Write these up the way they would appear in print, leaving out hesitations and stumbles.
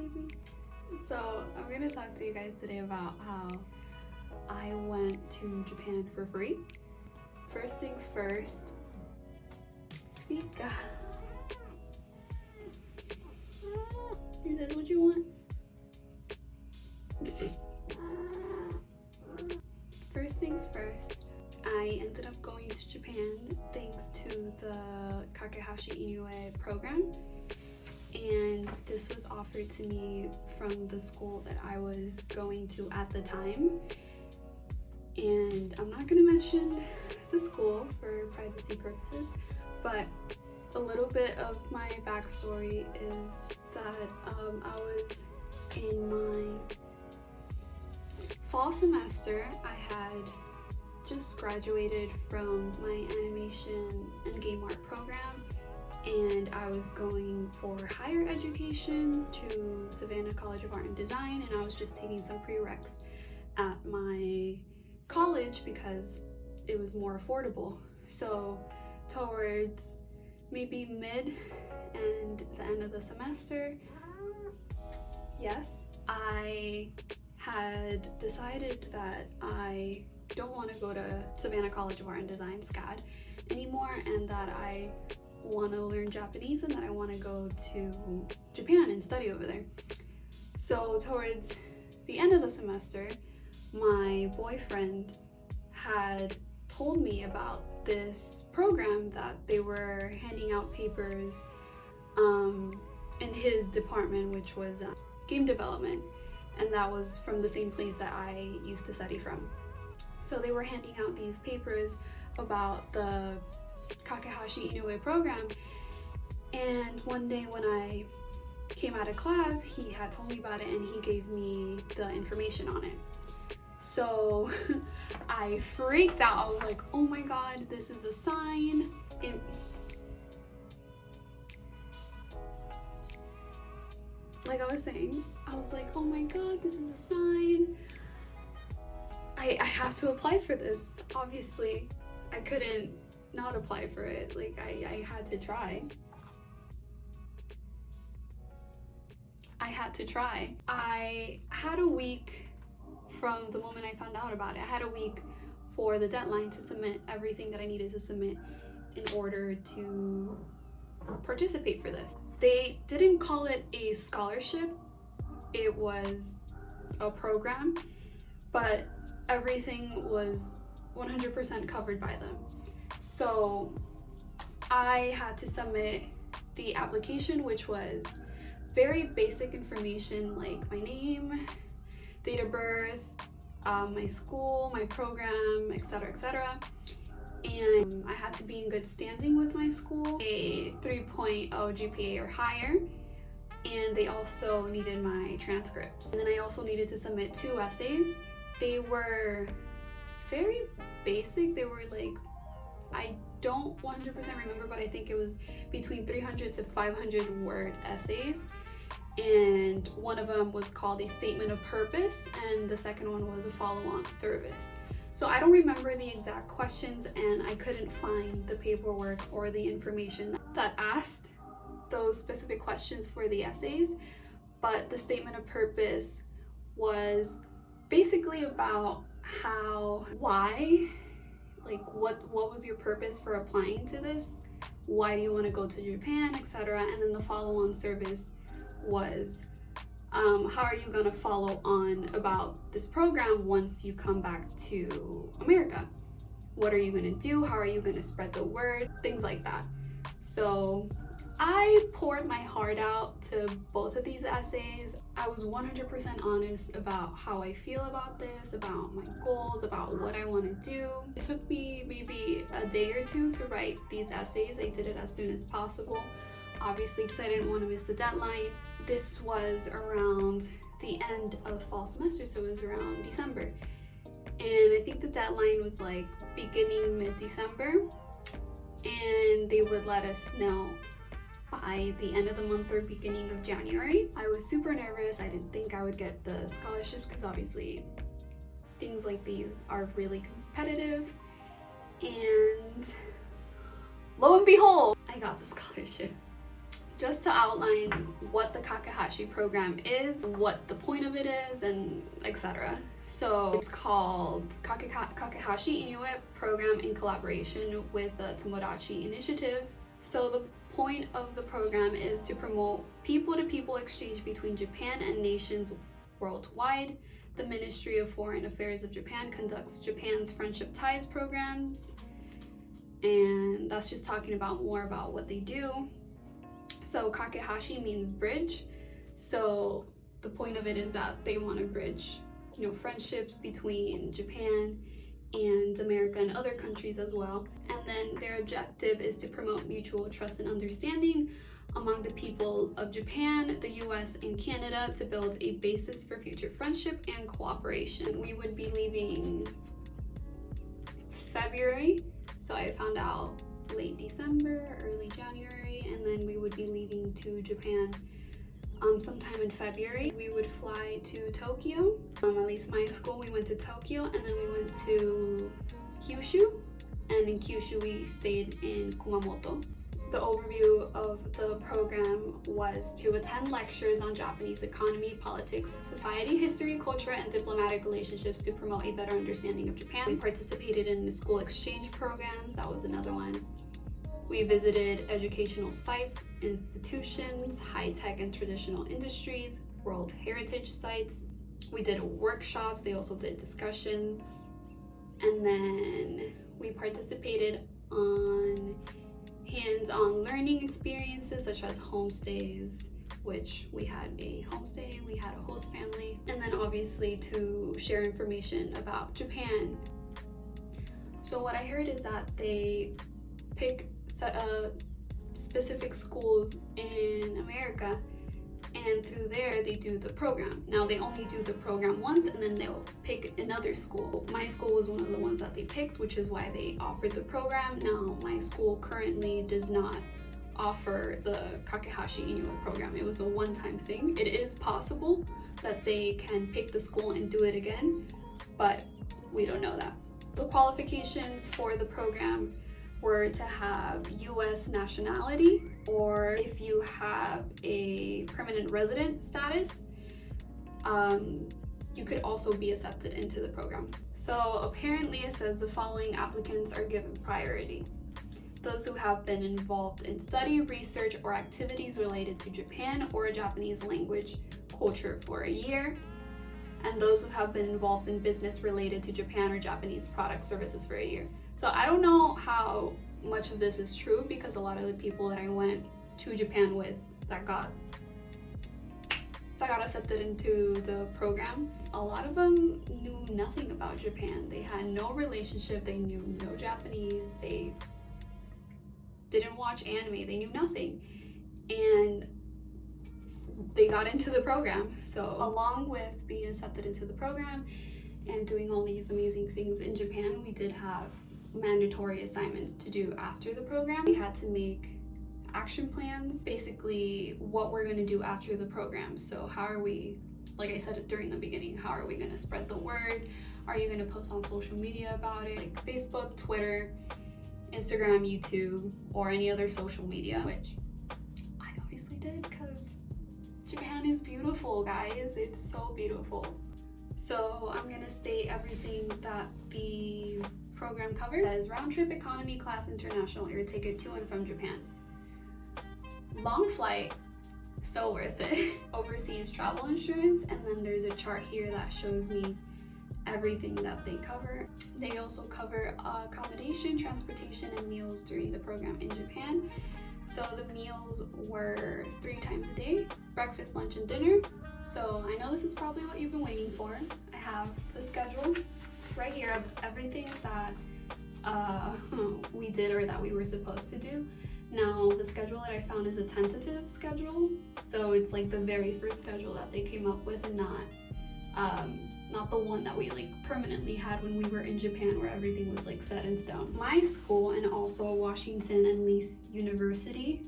baby. So I'm gonna talk to you guys today about how I went to Japan for free. First things first, Fika. Is this what you want? First things first, I ended up going to Japan thanks to the Kakehashi Inoue program, and this was offered to me from the school that I was going to at the time. And I'm not going to mention the school for privacy purposes, but a little bit of my backstory is that I was in my fall semester. I had just graduated from my animation and game art program, and I was going for higher education to Savannah College of Art and Design, and I was just taking some prereqs at my college because it was more affordable. So towards maybe mid and the end of the semester, yes, I had decided that I don't want to go to Savannah College of Art and Design, SCAD, anymore, and that I want to learn Japanese and that I want to go to Japan and study over there. So towards the end of the semester, my boyfriend had told me about this program that they were handing out papers in his department, which was game development, and that was from the same place that I used to study from. So they were handing out these papers about the Kakehashi Inoue program, and one day when I came out of class, he had told me about it and he gave me the information on it. So I freaked out. I was like, oh my god, this is a sign. Like I was saying, I was like, oh my god, this is a sign. I have to apply for this. Obviously, I couldn't not apply for it. Like, I had to try. I had a week from the moment I found out about it. I had a week for the deadline to submit everything that I needed to submit in order to participate for this. They didn't call it a scholarship, it was a program, but everything was 100% covered by them. So I had to submit the application, which was very basic information like my name, date of birth, my school, my program, etc., etc. And I had to be in good standing with my school, a 3.0 GPA or higher, and they also needed my transcripts. And then I also needed to submit 2 essays. They were very basic. They were like, I don't 100% remember, but I think it was between 300 to 500 word essays. And one of them was called a statement of purpose, and the second one was a follow-on service. So I don't remember the exact questions, and I couldn't find the paperwork or the information that asked those specific questions for the essays, but the statement of purpose was basically about what was your purpose for applying to this, why do you want to go to Japan, etc. And then the follow-on service was how are you going to follow on about this program once you come back to America? What are you going to do? How are you going to spread the word? Things like that. So I poured my heart out to both of these essays. I was 100% honest about how I feel about this, about my goals, about what I want to do. It took me maybe a day or two to write these essays. I did it as soon as possible, obviously, because I didn't want to miss the deadline. This was around the end of fall semester, so it was around December. And I think the deadline was like beginning mid-December, and they would let us know by the end of the month or beginning of January. I was super nervous. I didn't think I would get the scholarships because obviously things like these are really competitive. And lo and behold, I got the scholarship. just to outline what the Kakehashi program is, what the point of it is, and etc. So it's called Kakehashi Inuit Program in collaboration with the Tomodachi Initiative. So the point of the program is to promote people-to-people exchange between Japan and nations worldwide. The Ministry of Foreign Affairs of Japan conducts Japan's Friendship Ties programs, and that's just talking about more about what they do. So Kakehashi means bridge. So the point of it is that they want to bridge, friendships between Japan and America and other countries as well. And then their objective is to promote mutual trust and understanding among the people of Japan, the US, and Canada to build a basis for future friendship and cooperation. We would be leaving February, so I found out late December, early January, and then we would be leaving to Japan sometime in February. We would fly to Tokyo. At least my school, we went to Tokyo, and then we went to Kyushu, and in Kyushu we stayed in Kumamoto. The overview of the program was to attend lectures on Japanese economy, politics, society, history, culture, and diplomatic relationships to promote a better understanding of Japan. We participated in the school exchange programs, that was another one. We visited educational sites, institutions, high-tech and traditional industries, World Heritage sites. We did workshops, they also did discussions. And then we participated on hands-on learning experiences such as homestays, which we had a homestay, we had a host family, and then obviously to share information about Japan. So what I heard is that they pick specific schools in America, and through there they do the program. Now they only do the program once and then they'll pick another school. My school was one of the ones that they picked, which is why they offered the program. Now my school currently does not offer the Kakehashi Inuit program. It was a one-time thing. It is possible that they can pick the school and do it again, but we don't know that. The qualifications for the program were to have US nationality, or if you have a permanent resident status, you could also be accepted into the program. So apparently it says the following applicants are given priority: those who have been involved in study, research, or activities related to Japan or a Japanese language culture for a year, and those who have been involved in business related to Japan or Japanese products, services for a year. So I don't know how much of this is true, because a lot of the people that I went to Japan with that got accepted into the program, a lot of them knew nothing about Japan. They had no relationship, they knew no Japanese, they didn't watch anime, they knew nothing. And they got into the program. So along with being accepted into the program and doing all these amazing things in Japan, we did have mandatory assignments to do after the program. We had to make action plans, basically what we're going to do after the program. So how are we, like I said during the beginning, how are we going to spread the word? Are you going to post on social media about it, like Facebook, Twitter, Instagram, YouTube, or any other social media, which I obviously did, because Japan is beautiful, guys. It's so beautiful. So I'm going to state everything that the program covers. As round trip, economy class, international air ticket to and from Japan. Long flight, so worth it. Overseas travel insurance, and then there's a chart here that shows me everything that they cover. They also cover accommodation, transportation, and meals during the program in Japan. So the meals were 3 times a day, breakfast, lunch, and dinner. So I know this is probably what you've been waiting for. I have the schedule right here of everything that we did or that we were supposed to do. Now the schedule that I found is a tentative schedule, so it's like the very first schedule that they came up with, and not the one that we like permanently had when we were in Japan, where everything was like set in stone. My school and also Washington and Leith University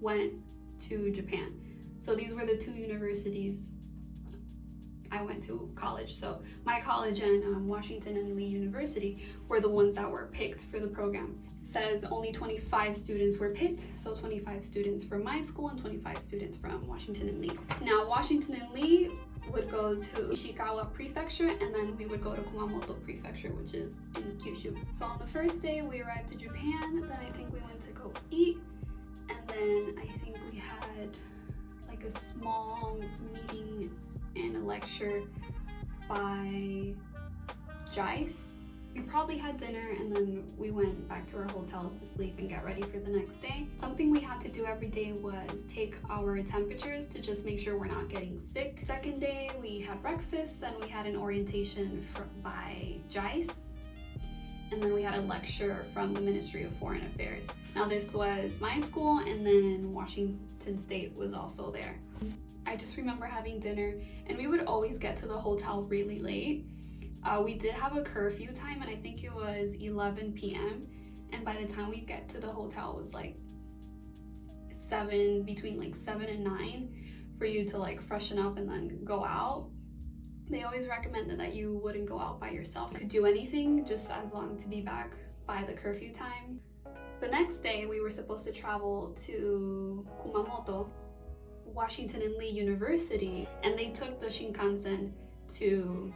went to Japan. So these were the 2 universities I went to college. So my college and Washington and Lee University were the ones that were picked for the program. It says only 25 students were picked, so 25 students from my school and 25 students from Washington and Lee. Now Washington and Lee would go to Ishikawa Prefecture, and then we would go to Kumamoto Prefecture, which is in Kyushu. So on the first day we arrived in Japan, then I think we went to go eat, and then I think we had like a small meeting and a lecture by Jice. We probably had dinner and then we went back to our hotels to sleep and get ready for the next day. Something we had to do every day was take our temperatures to just make sure we're not getting sick. Second day we had breakfast, then we had an orientation by Jice, and then we had a lecture from the Ministry of Foreign Affairs. Now this was my school, and then Washington State was also there. I just remember having dinner, and we would always get to the hotel really late. We did have a curfew time, and I think it was 11 p.m. And by the time we get to the hotel, it was like between like 7 and 9 for you to like freshen up and then go out. They always recommended that you wouldn't go out by yourself. You could do anything just as long to be back by the curfew time. The next day, we were supposed to travel to Kumamoto, Washington and Lee University, and they took the Shinkansen to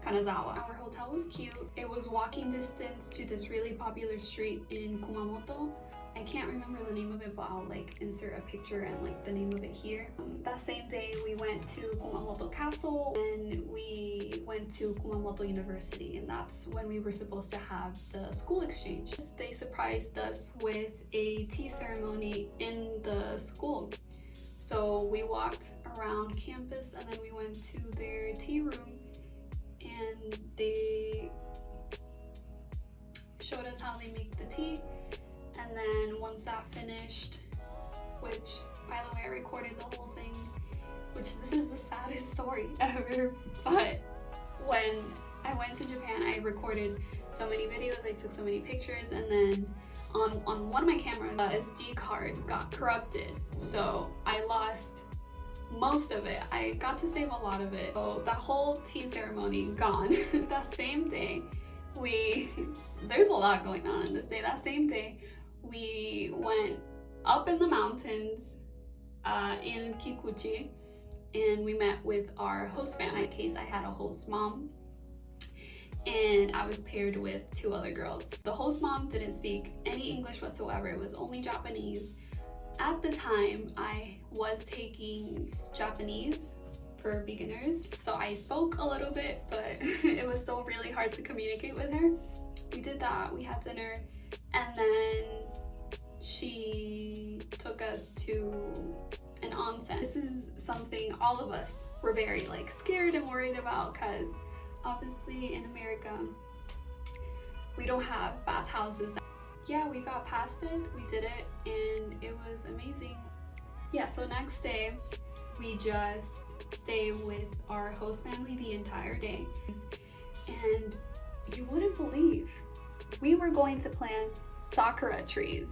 Kanazawa. Our hotel was cute. It was walking distance to this really popular street in Kumamoto. I can't remember the name of it, but I'll like insert a picture and like the name of it here. That same day we went to Kumamoto Castle, and we went to Kumamoto University, and that's when we were supposed to have the school exchange. They surprised us with a tea ceremony in the school. So we walked around campus and then we went to their tea room, and they showed us how they make the tea. And then once that finished, which by the way I recorded the whole thing, which this is the saddest story ever, but when I went to Japan I recorded so many videos, I took so many pictures, and then on one of my cameras the SD card got corrupted, so I lost most of it. I got to save a lot of it, so that whole tea ceremony gone. That same day there's a lot going on this day. That same day we went up in the mountains in Kikuchi, and we met with our host family. In my case, I had a host mom, and I was paired with 2 other girls. The host mom didn't speak any English whatsoever. It was only Japanese. At the time, I was taking Japanese for beginners, so I spoke a little bit, but it was still really hard to communicate with her. We did that, we had dinner, and then she took us to an onsen. This is something all of us were very like scared and worried about, because obviously in America we don't have bathhouses. Yeah, we got past it, we did it, and it was amazing. Yeah, so next day we just stayed with our host family the entire day, and you wouldn't believe, we were going to plant sakura trees.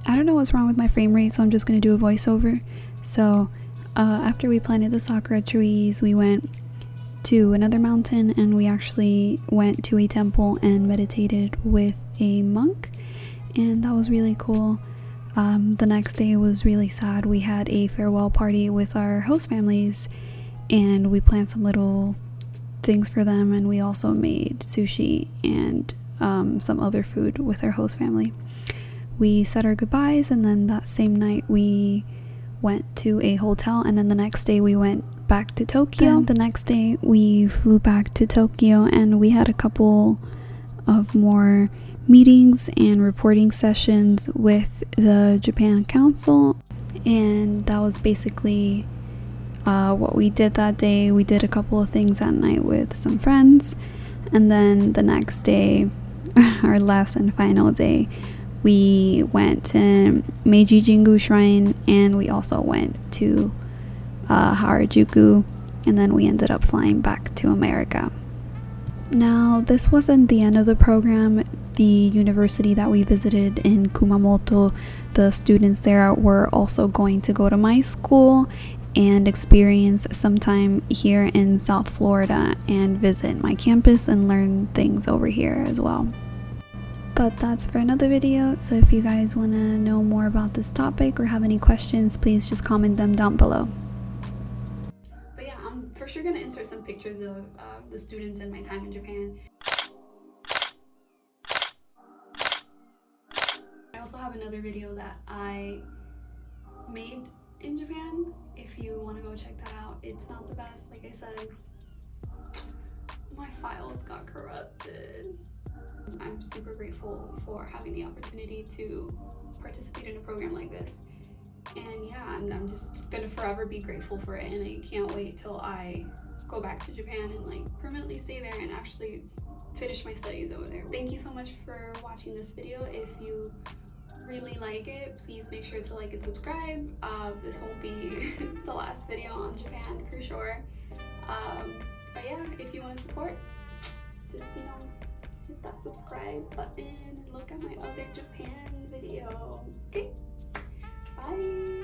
I don't know what's wrong with my frame rate, so I'm just going to do a voiceover. So after we planted the sakura trees, we went to another mountain, and we actually went to a temple and meditated with a monk, and that was really cool. The next day was really sad. We had a farewell party with our host families, and we planned some little things for them, and we also made sushi and some other food with our host family. We said our goodbyes, and then that same night we went to a hotel, and then the next day we went back to Tokyo. Then the next day we flew back to Tokyo, and we had a couple of more meetings and reporting sessions with the Japan Council, and that was basically what we did that day. We did a couple of things at night with some friends, and then the next day, our last and final day, we went to Meiji Jingu Shrine, and we also went to Harajuku, and then we ended up flying back to America. Now, this wasn't the end of the program. The university that we visited in Kumamoto, the students there were also going to go to my school, and experience some time here in South Florida and visit my campus and learn things over here as well. But that's for another video, so if you guys want to know more about this topic or have any questions, please just comment them down below. But yeah, I'm for sure going to insert some pictures of the students and my time in Japan. I also have another video that I made in Japan. If you want to go check that out, it's not the best. Like I said, my files got corrupted. I'm super grateful for having the opportunity to participate in a program like this. And yeah, I'm just gonna forever be grateful for it, and I can't wait till I go back to Japan and like permanently stay there and actually finish my studies over there. Thank you so much for watching this video. If you really like it, please make sure to like and subscribe. This won't be the last video on Japan for sure. But yeah, if you want to support, just hit that subscribe button and look at my other Japan video. Okay, bye.